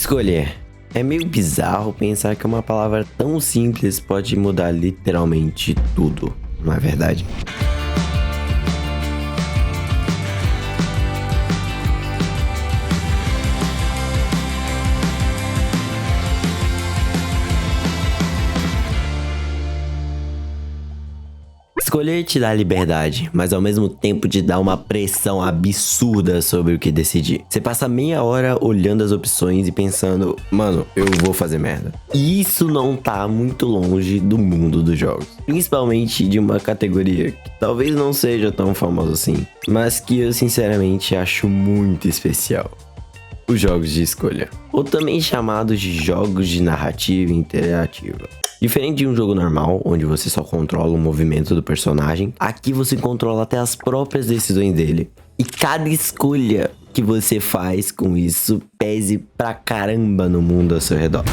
Escolher. É meio bizarro pensar que uma palavra tão simples pode mudar literalmente tudo, não é verdade? Escolher te dá liberdade, mas ao mesmo tempo te dá uma pressão absurda sobre o que decidir. Você passa meia hora olhando as opções e pensando, mano, eu vou fazer merda. E isso não tá muito longe do mundo dos jogos. Principalmente de uma categoria que talvez não seja tão famosa assim, mas que eu sinceramente acho muito especial. Os jogos de escolha, ou também chamados de jogos de narrativa interativa. Diferente de um jogo normal, onde você só controla o movimento do personagem, aqui você controla até as próprias decisões dele. E cada escolha que você faz com isso pese pra caramba no mundo ao seu redor.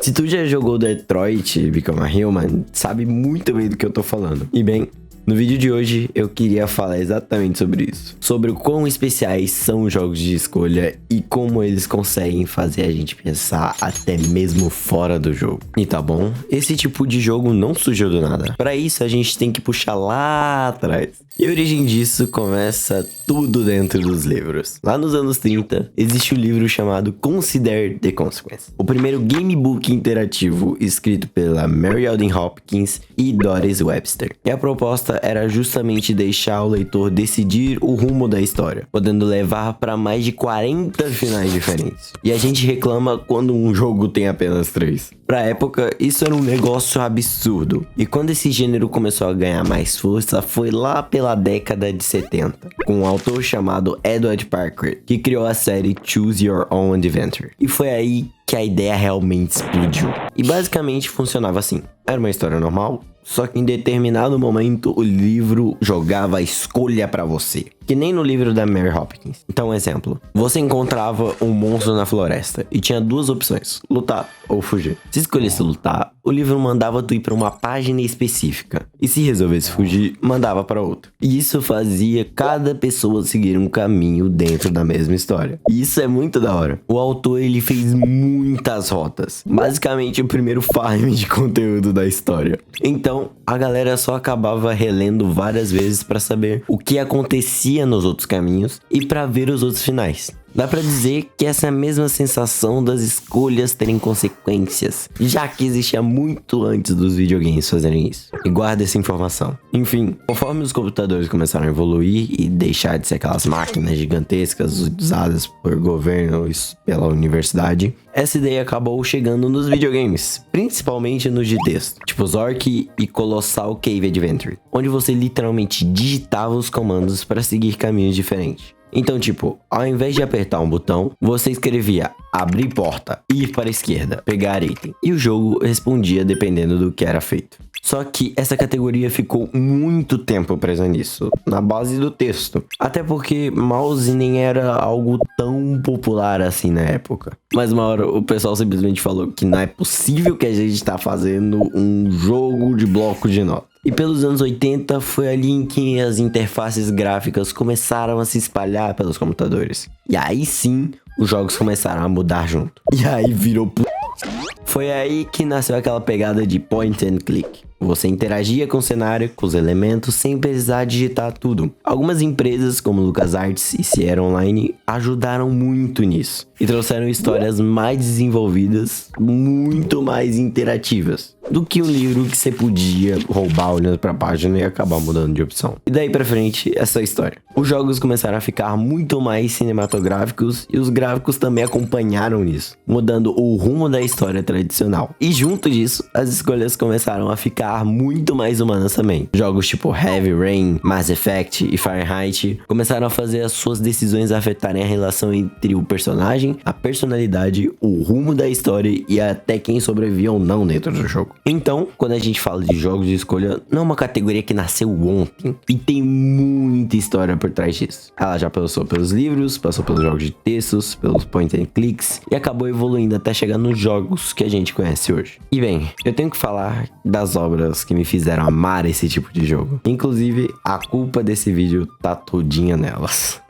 Se tu já jogou Detroit Become Human, sabe muito bem do que eu tô falando. E bem, no vídeo de hoje eu queria falar exatamente sobre isso. Sobre o quão especiais são os jogos de escolha e como eles conseguem fazer a gente pensar até mesmo fora do jogo. E tá bom, esse tipo de jogo não surgiu do nada. Pra isso a gente tem que puxar lá atrás. E a origem disso começa tudo dentro dos livros. Lá nos anos 30, existe um livro chamado Consider the Consequence. O primeiro gamebook interativo escrito pela Mary Alden Hopkins e Doris Webster. E a proposta era justamente deixar o leitor decidir o rumo da história, podendo levar para mais de 40 finais diferentes. E a gente reclama quando um jogo tem apenas 3. Pra época, isso era um negócio absurdo. E quando esse gênero começou a ganhar mais força, foi lá pela década de 70, com um autor chamado Edward Parker, que criou a série Choose Your Own Adventure. E foi aí que a ideia realmente explodiu. E basicamente funcionava assim. Era uma história normal, só que em determinado momento o livro jogava a escolha pra você. Que nem no livro da Mary Hopkins. Então, um exemplo. Você encontrava um monstro na floresta e tinha duas opções, lutar ou fugir. Se escolhesse lutar, o livro mandava tu ir pra uma página específica. E se resolvesse fugir, mandava pra outra. E isso fazia cada pessoa seguir um caminho dentro da mesma história. E isso é muito da hora. O autor, ele fez muitas rotas. Basicamente o primeiro farm de conteúdo da história. Então, a galera só acabava relendo várias vezes pra saber o que acontecia nos outros caminhos e pra ver os outros finais. Dá pra dizer que essa é a mesma sensação das escolhas terem consequências, já que existia muito antes dos videogames fazerem isso. E guarda essa informação. Enfim, conforme os computadores começaram a evoluir e deixar de ser aquelas máquinas gigantescas usadas por governos pela universidade, essa ideia acabou chegando nos videogames, principalmente nos de texto, tipo Zork e Colossal Cave Adventure, onde você literalmente digitava os comandos para seguir caminhos diferentes. Então, tipo, ao invés de apertar um botão, você escrevia abrir porta, ir para a esquerda, pegar item. E o jogo respondia dependendo do que era feito. Só que essa categoria ficou muito tempo presa nisso, na base do texto. Até porque mouse nem era algo tão popular assim na época. Mas uma hora o pessoal simplesmente falou que não é possível que a gente tá fazendo um jogo de bloco de notas. E pelos anos 80 foi ali em que as interfaces gráficas começaram a se espalhar pelos computadores. E aí sim, os jogos começaram a mudar junto. E aí virou Foi aí que nasceu aquela pegada de point and click. Você interagia com o cenário, com os elementos, sem precisar digitar tudo. Algumas empresas, como LucasArts e Sierra Online, ajudaram muito nisso. E trouxeram histórias mais desenvolvidas, muito mais interativas, do que um livro que você podia roubar olhando pra página e acabar mudando de opção. E daí pra frente, essa é a história. Os jogos começaram a ficar muito mais cinematográficos e os gráficos também acompanharam isso, mudando o rumo da história tradicional. E junto disso, as escolhas começaram a ficar muito mais humanas também. Jogos tipo Heavy Rain, Mass Effect e Fahrenheit começaram a fazer as suas decisões afetarem a relação entre o personagem, a personalidade, o rumo da história e até quem sobrevivia ou não dentro do jogo. Então, quando a gente fala de jogos de escolha, não é uma categoria que nasceu ontem e tem muita história por trás disso. Ela já passou pelos livros, passou pelos jogos de textos, pelos point and clicks e acabou evoluindo até chegar nos jogos que a gente conhece hoje. E bem, eu tenho que falar das obras que me fizeram amar esse tipo de jogo. Inclusive, a culpa desse vídeo tá todinha nelas.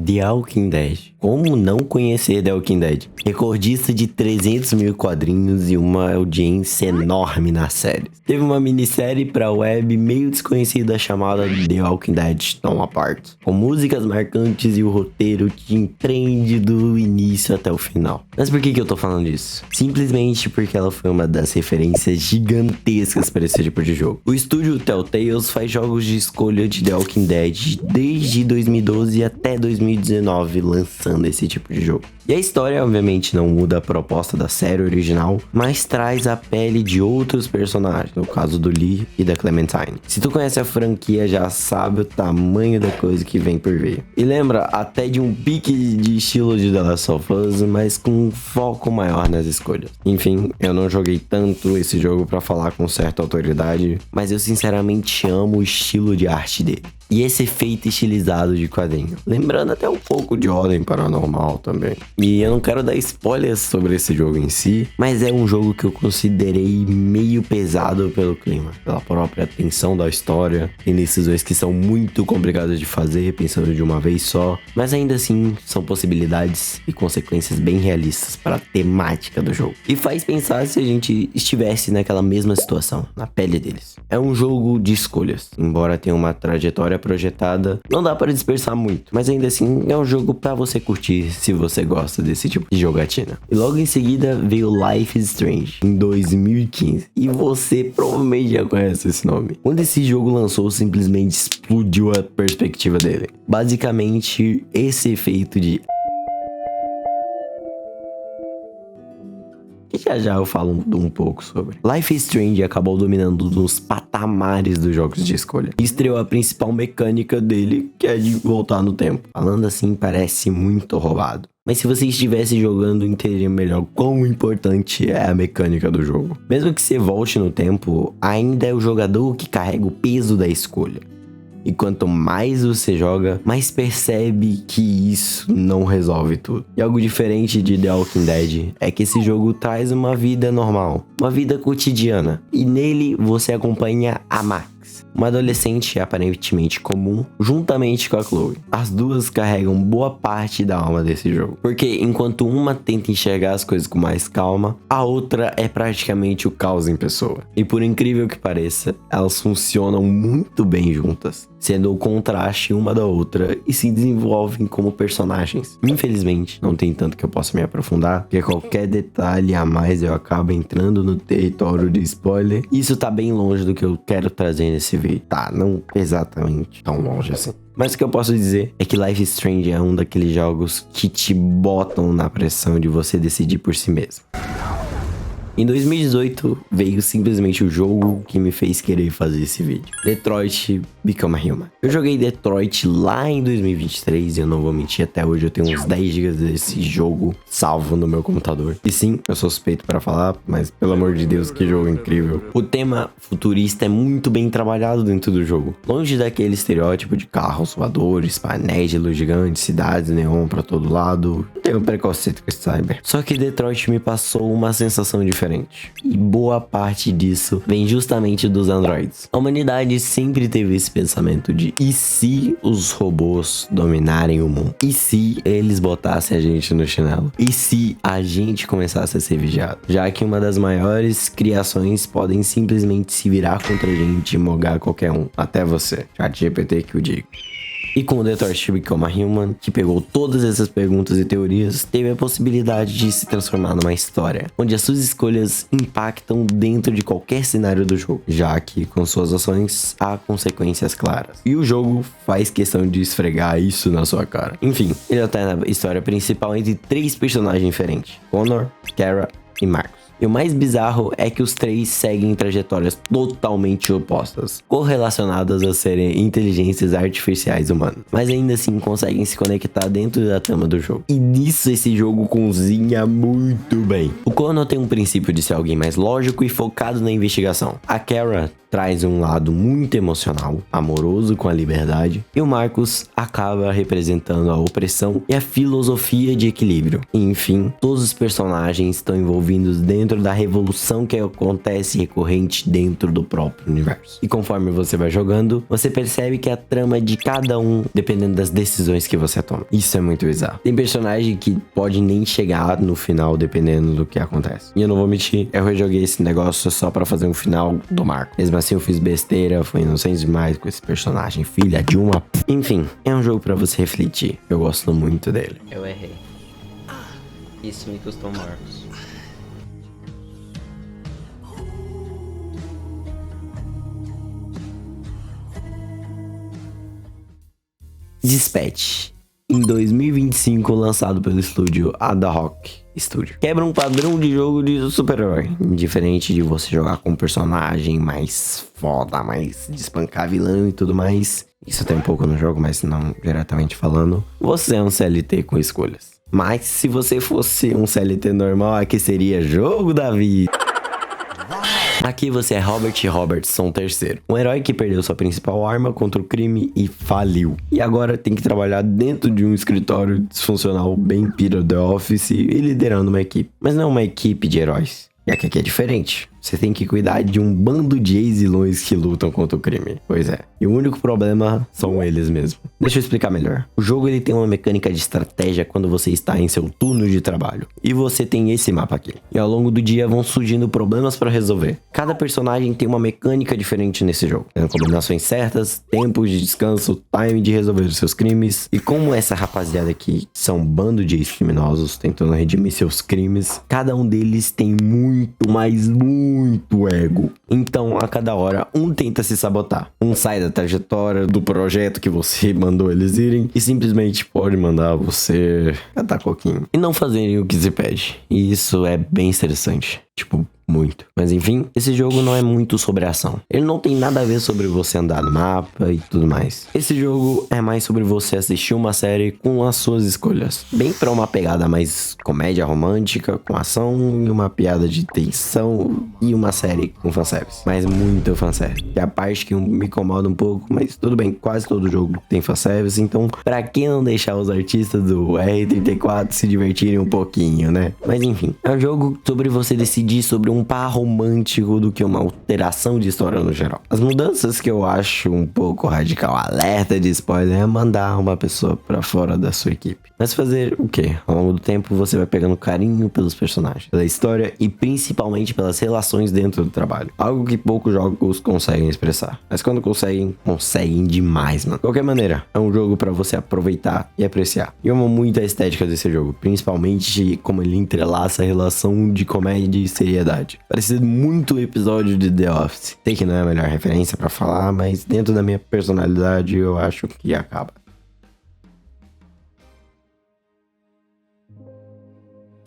The Walking Dead. Como não conhecer The Walking Dead? Recordista de 300 mil quadrinhos e uma audiência enorme na série. Teve uma minissérie pra web meio desconhecida chamada The Walking Dead Torn Apart, com músicas marcantes e o roteiro te empreende do início até o final. Mas por que eu tô falando disso? Simplesmente porque ela foi uma das referências gigantescas para esse tipo de jogo. O estúdio Telltales faz jogos de escolha de The Walking Dead desde 2012 até 2019, lançando esse tipo de jogo. E a história, obviamente, não muda a proposta da série original, mas traz a pele de outros personagens, no caso do Lee e da Clementine. Se tu conhece a franquia, já sabe o tamanho da coisa que vem por vir. E lembra até de um pique de estilo de The Last of Us, mas com um foco maior nas escolhas. Enfim, eu não joguei tanto esse jogo pra falar com certa autoridade, mas eu sinceramente amo o estilo de arte dele. E esse efeito estilizado de quadrinho. Lembrando até um pouco de Ordem Paranormal também. E eu não quero dar spoilers sobre esse jogo em si, mas é um jogo que eu considerei meio pesado pelo clima. Pela própria tensão da história. Tem decisões que são muito complicadas de fazer, pensando de uma vez só. Mas ainda assim, são possibilidades e consequências bem realistas para a temática do jogo. E faz pensar se a gente estivesse naquela mesma situação, na pele deles. É um jogo de escolhas. Embora tenha uma trajetória projetada, não dá para dispersar muito, mas ainda assim é um jogo para você curtir se você gosta desse tipo de jogatina. E logo em seguida veio Life is Strange em 2015, e você provavelmente já conhece esse nome. Quando esse jogo lançou, simplesmente explodiu a perspectiva dele. Basicamente esse efeito de que já eu falo um pouco sobre. Life is Strange acabou dominando nos patamares dos jogos de escolha. E estreou a principal mecânica dele, que é de voltar no tempo. Falando assim, parece muito roubado. Mas se você estivesse jogando, entenderia melhor quão importante é a mecânica do jogo. Mesmo que você volte no tempo, ainda é o jogador que carrega o peso da escolha. E quanto mais você joga, mais percebe que isso não resolve tudo. E algo diferente de The Walking Dead é que esse jogo traz uma vida normal, uma vida cotidiana. E nele você acompanha a Max, uma adolescente aparentemente comum, juntamente com a Chloe. As duas carregam boa parte da alma desse jogo, porque enquanto uma tenta enxergar as coisas com mais calma, a outra é praticamente o caos em pessoa. E por incrível que pareça, elas funcionam muito bem juntas, sendo o contraste uma da outra e se desenvolvem como personagens. Infelizmente, não tem tanto que eu possa me aprofundar, porque qualquer detalhe a mais eu acabo entrando no território de spoiler. Isso tá bem longe do que eu quero trazer nesse vídeo. Tá, não exatamente tão longe assim. Mas o que eu posso dizer é que Life is Strange é um daqueles jogos que te botam na pressão de você decidir por si mesmo. Em 2018, veio simplesmente o jogo que me fez querer fazer esse vídeo. Detroit Become Human. Eu joguei Detroit lá em 2023 e eu não vou mentir, até hoje eu tenho uns 10 GB desse jogo salvo no meu computador. E sim, eu sou suspeito para falar, mas pelo amor de Deus, que jogo incrível. O tema futurista é muito bem trabalhado dentro do jogo. Longe daquele estereótipo de carros voadores, painéis de luz gigantes, cidades neon pra todo lado. Tenho preconceito com esse cyber. Só que Detroit me passou uma sensação diferente. E boa parte disso vem justamente dos androids. A humanidade sempre teve esse pensamento de e se os robôs dominarem o mundo? E se eles botassem a gente no chinelo? E se a gente começasse a ser vigiado? Já que uma das maiores criações podem simplesmente se virar contra a gente e mogar qualquer um, até você. ChatGPT que o digo. E com o Detroit Become Human, que pegou todas essas perguntas e teorias, teve a possibilidade de se transformar numa história, onde as suas escolhas impactam dentro de qualquer cenário do jogo, já que com suas ações há consequências claras. E o jogo faz questão de esfregar isso na sua cara. Enfim, ele alterna a história principal entre 3 personagens diferentes: Connor, Kara e Marcus. E o mais bizarro é que os três seguem trajetórias totalmente opostas, correlacionadas a serem inteligências artificiais humanas, mas ainda assim conseguem se conectar dentro da trama do jogo. E nisso esse jogo cozinha muito bem. O Connor tem um princípio de ser alguém mais lógico e focado na investigação. A Kara traz um lado muito emocional, amoroso com a liberdade, e o Marcus acaba representando a opressão e a filosofia de equilíbrio. E, enfim, todos os personagens estão envolvidos dentro da revolução que acontece recorrente dentro do próprio universo. E conforme você vai jogando, você percebe que a trama de cada um dependendo das decisões que você toma. Isso é muito bizarro. Tem personagem que pode nem chegar no final dependendo do que acontece. E eu não vou mentir, eu rejoguei esse negócio só pra fazer um final do Marco. Mesmo assim eu fiz besteira, fui inocente demais com esse personagem, filha de uma... Enfim, é um jogo pra você refletir. Eu gosto muito dele. Eu errei. Isso me custou Marcos. Dispatch, em 2025, lançado pelo estúdio Ada Rock Studio. Quebra um padrão de jogo de super-herói, diferente de você jogar com um personagem mais foda, mais de espancar vilão e tudo mais. Isso tem um pouco no jogo, mas não diretamente falando. Você é um CLT com escolhas. Mas se você fosse um CLT normal, aqui seria jogo da vida. Aqui você é Robert Robertson III, um herói que perdeu sua principal arma contra o crime e faliu. E agora tem que trabalhar dentro de um escritório disfuncional bem pira The Office e liderando uma equipe. Mas não uma equipe de heróis. E aqui é diferente. Você tem que cuidar de um bando de ex-vilões que lutam contra o crime. Pois é. E o único problema são eles mesmos. Deixa eu explicar melhor. O jogo ele tem uma mecânica de estratégia quando você está em seu turno de trabalho. E você tem esse mapa aqui. E ao longo do dia vão surgindo problemas para resolver. Cada personagem tem uma mecânica diferente nesse jogo. Tem combinações certas, tempos de descanso, time de resolver os seus crimes. E como essa rapaziada aqui são um bando de ex-criminosos tentando redimir seus crimes, cada um deles tem muito, mas muito ego. Então, a cada hora, um tenta se sabotar. Um sai da trajetória do projeto que você mandou eles irem e simplesmente pode mandar você catar coquinho e não fazerem o que se pede. E isso é bem interessante. Tipo, muito. Mas enfim, esse jogo não é muito sobre ação. Ele não tem nada a ver sobre você andar no mapa e tudo mais. Esse jogo é mais sobre você assistir uma série com as suas escolhas. Bem pra uma pegada mais comédia romântica, com ação e uma piada de tensão e uma série com fanservice. Mas muito fanservice. Que é a parte que me incomoda um pouco, mas tudo bem, quase todo jogo tem fanservice. Então, pra que não deixar os artistas do R34 se divertirem um pouquinho, né? Mas enfim, é um jogo sobre você decidir sobre um par romântico do que uma alteração de história no geral. As mudanças que eu acho um pouco radical, alerta de spoiler, é mandar uma pessoa pra fora da sua equipe. Mas fazer o quê? Ao longo do tempo você vai pegando carinho pelos personagens, pela história e principalmente pelas relações dentro do trabalho. Algo que poucos jogos conseguem expressar. Mas quando conseguem, conseguem demais, mano. De qualquer maneira, é um jogo pra você aproveitar e apreciar. E eu amo muito a estética desse jogo, principalmente como ele entrelaça a relação de comédia e seriedade. Parece muito o episódio de The Office. Sei que não é a melhor referência pra falar, mas dentro da minha personalidade eu acho que acaba.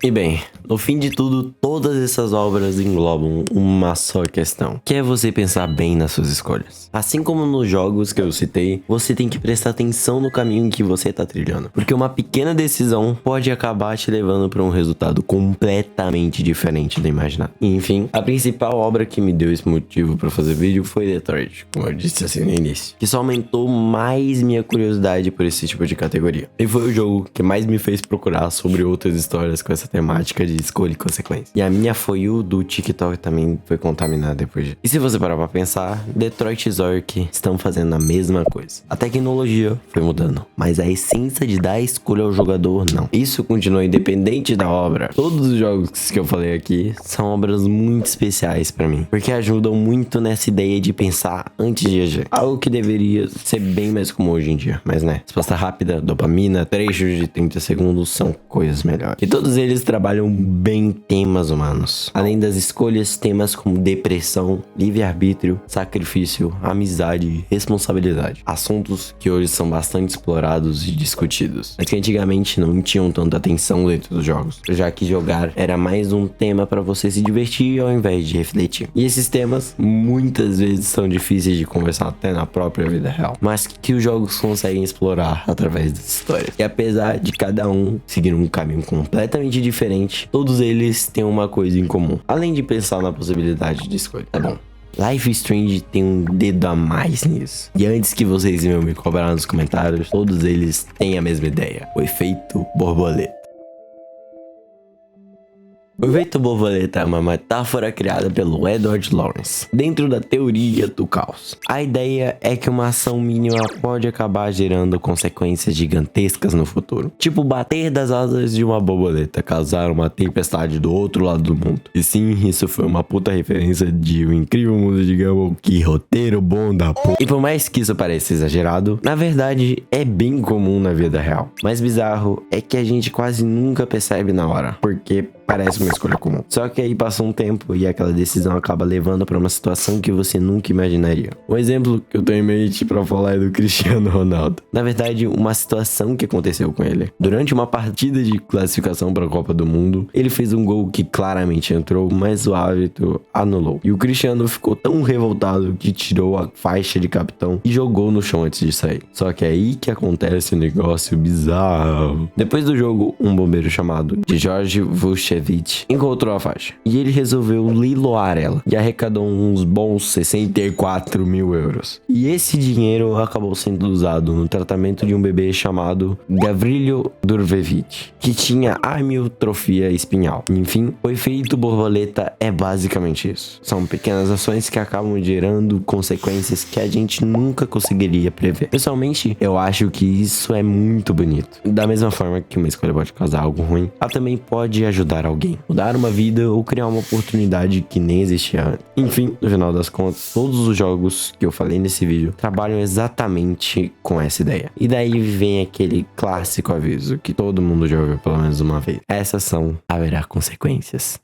E bem, no fim de tudo, todas essas obras englobam uma só questão, que é você pensar bem nas suas escolhas. Assim como nos jogos que eu citei, você tem que prestar atenção no caminho que você está trilhando, porque uma pequena decisão pode acabar te levando para um resultado completamente diferente do imaginado. E, enfim, a principal obra que me deu esse motivo para fazer vídeo foi Detroit, como eu disse assim no início, que só aumentou mais minha curiosidade por esse tipo de categoria. E foi o jogo que mais me fez procurar sobre outras histórias com essa temática de escolha e consequência. E a minha foi o do TikTok também foi contaminada depois disso. E se você parar pra pensar, Detroit e Zork estão fazendo a mesma coisa. A tecnologia foi mudando, mas a essência de dar escolha ao jogador, não. Isso continua independente da obra. Todos os jogos que eu falei aqui são obras muito especiais pra mim, porque ajudam muito nessa ideia de pensar antes de agir. Algo que deveria ser bem mais comum hoje em dia, mas né, resposta rápida, dopamina, trechos de 30 segundos são coisas melhores. E todos eles trabalham bem temas humanos. Além das escolhas, temas como depressão, livre-arbítrio, sacrifício, amizade e responsabilidade. Assuntos que hoje são bastante explorados e discutidos, mas que antigamente não tinham tanta atenção dentro dos jogos, já que jogar era mais um tema para você se divertir ao invés de refletir. E esses temas muitas vezes são difíceis de conversar até na própria vida real, mas que os jogos conseguem explorar através das histórias. E apesar de cada um seguir um caminho completamente diferente, todos eles têm uma coisa em comum, além de pensar na possibilidade de escolha. Tá bom, Life is Strange tem um dedo a mais nisso. E antes que vocês venham me cobrar nos comentários, todos eles têm a mesma ideia: o efeito borboleta. O efeito borboleta é uma metáfora criada pelo Edward Lorenz, dentro da teoria do caos. A ideia é que uma ação mínima pode acabar gerando consequências gigantescas no futuro. Tipo bater das asas de uma borboleta, causar uma tempestade do outro lado do mundo. E sim, isso foi uma puta referência de O Incrível Mundo de Gumball. Que roteiro bom da porra. E por mais que isso pareça exagerado, na verdade é bem comum na vida real. Mais bizarro é que a gente quase nunca percebe na hora, porque parece uma escolha comum. Só que aí passa um tempo e aquela decisão acaba levando para uma situação que você nunca imaginaria. Um exemplo que eu tenho em mente para falar é do Cristiano Ronaldo. Na verdade, uma situação que aconteceu com ele. Durante uma partida de classificação para a Copa do Mundo, ele fez um gol que claramente entrou, mas o árbitro anulou. E o Cristiano ficou tão revoltado que tirou a faixa de capitão e jogou no chão antes de sair. Só que é aí que acontece um negócio bizarro. Depois do jogo, um bombeiro chamado de George Vucevic encontrou a faixa e ele resolveu leiloar ela e arrecadou uns bons 64 mil euros. E esse dinheiro acabou sendo usado no tratamento de um bebê chamado Gavrilo Durvevic, que tinha amiotrofia espinhal. Enfim, o efeito borboleta é basicamente isso. São pequenas ações que acabam gerando consequências que a gente nunca conseguiria prever. Pessoalmente, eu acho que isso é muito bonito. Da mesma forma que uma escolha pode causar algo ruim, ela também pode ajudar alguém, mudar uma vida ou criar uma oportunidade que nem existia antes. Enfim, no final das contas, todos os jogos que eu falei nesse vídeo trabalham exatamente com essa ideia. E daí vem aquele clássico aviso que todo mundo já ouviu pelo menos uma vez: essa ação haverá consequências.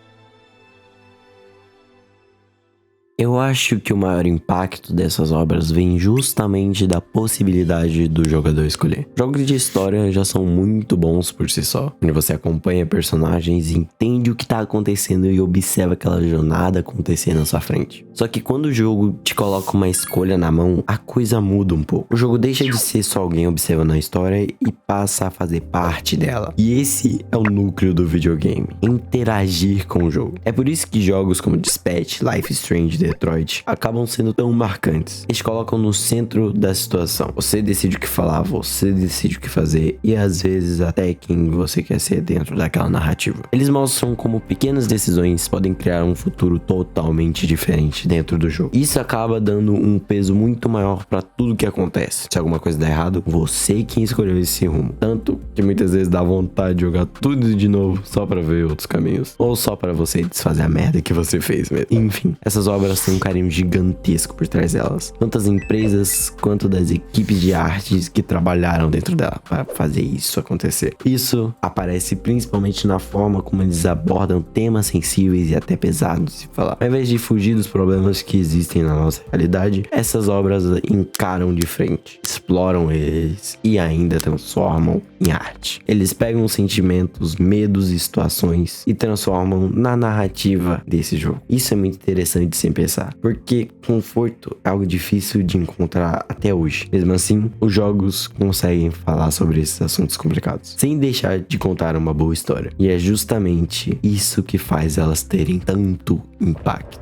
Eu acho que o maior impacto dessas obras vem justamente da possibilidade do jogador escolher. Jogos de história já são muito bons por si só, onde você acompanha personagens, entende o que está acontecendo e observa aquela jornada acontecer na sua frente. Só que quando o jogo te coloca uma escolha na mão, a coisa muda um pouco. O jogo deixa de ser só alguém observando a história e passa a fazer parte dela. E esse é o núcleo do videogame: interagir com o jogo. É por isso que jogos como Dispatch, Life is Strange, Detroit acabam sendo tão marcantes. Eles colocam no centro da situação. Você decide o que falar, você decide o que fazer e às vezes até quem você quer ser dentro daquela narrativa. Eles mostram como pequenas decisões podem criar um futuro totalmente diferente dentro do jogo. Isso acaba dando um peso muito maior para tudo que acontece. Se alguma coisa der errado, você quem escolheu esse rumo. Tanto que muitas vezes dá vontade de jogar tudo de novo só para ver outros caminhos, ou só para você desfazer a merda que você fez mesmo. Enfim, essas obras têm um carinho gigantesco por trás delas, tanto das empresas quanto das equipes de artes que trabalharam dentro dela para fazer isso acontecer. Isso aparece principalmente na forma como eles abordam temas sensíveis e até pesados de falar. Ao invés de fugir dos problemas que existem na nossa realidade, essas obras encaram de frente, exploram eles e ainda transformam em arte. Eles pegam sentimentos, medos e situações e transformam na narrativa desse jogo. Isso é muito interessante de se pensar, porque conforto é algo difícil de encontrar até hoje. Mesmo assim, os jogos conseguem falar sobre esses assuntos complicados, sem deixar de contar uma boa história. E é justamente isso que faz elas terem tanto impacto.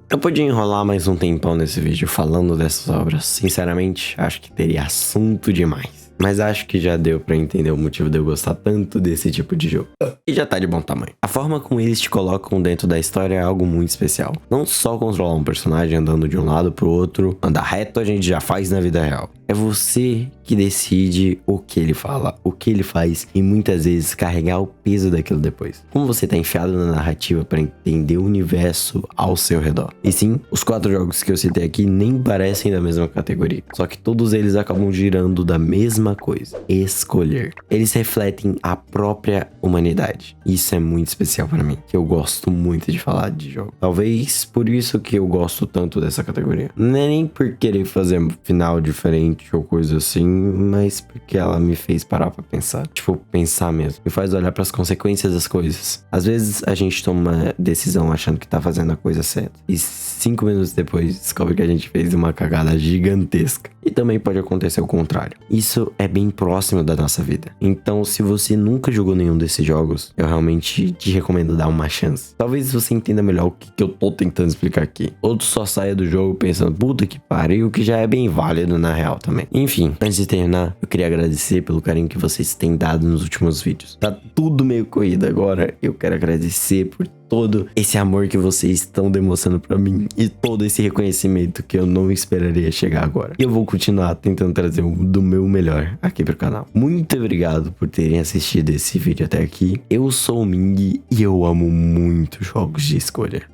Eu podia enrolar mais um tempão nesse vídeo falando dessas obras. Sinceramente, acho que teria assunto demais. Mas acho que já deu pra entender o motivo de eu gostar tanto desse tipo de jogo. E já tá de bom tamanho. A forma como eles te colocam dentro da história é algo muito especial. Não só controlar um personagem andando de um lado pro outro, andar reto a gente já faz na vida real. É você que decide o que ele fala, o que ele faz e muitas vezes carregar o peso daquilo depois. Como você tá enfiado na narrativa para entender o universo ao seu redor. E sim, os 4 jogos que eu citei aqui nem parecem da mesma categoria. Só que todos eles acabam girando da mesma coisa: escolher. Eles refletem a própria humanidade. Isso é muito especial para mim, que eu gosto muito de falar de jogo. Talvez por isso que eu gosto tanto dessa categoria. Não é nem por querer fazer um final diferente ou coisa assim, mas porque ela me fez parar pra pensar. Tipo, pensar mesmo. Me faz olhar pras consequências das coisas. Às vezes a gente toma uma decisão achando que tá fazendo a coisa certa. E 5 minutos depois descobre que a gente fez uma cagada gigantesca. E também pode acontecer o contrário. Isso é bem próximo da nossa vida. Então, se você nunca jogou nenhum desses jogos, eu realmente te recomendo dar uma chance. Talvez você entenda melhor o que eu tô tentando explicar aqui. Ou tu só saia do jogo pensando, puta que pariu, que já é bem válido na real também. Enfim, antes de terminar, eu queria agradecer pelo carinho que vocês têm dado nos últimos vídeos. Tá tudo meio corrido agora. Eu quero agradecer por todo esse amor que vocês estão demonstrando pra mim e todo esse reconhecimento que eu não esperaria chegar agora. E eu vou continuar tentando trazer do meu melhor aqui pro canal. Muito obrigado por terem assistido esse vídeo até aqui. Eu sou o Ming e eu amo muito jogos de escolha.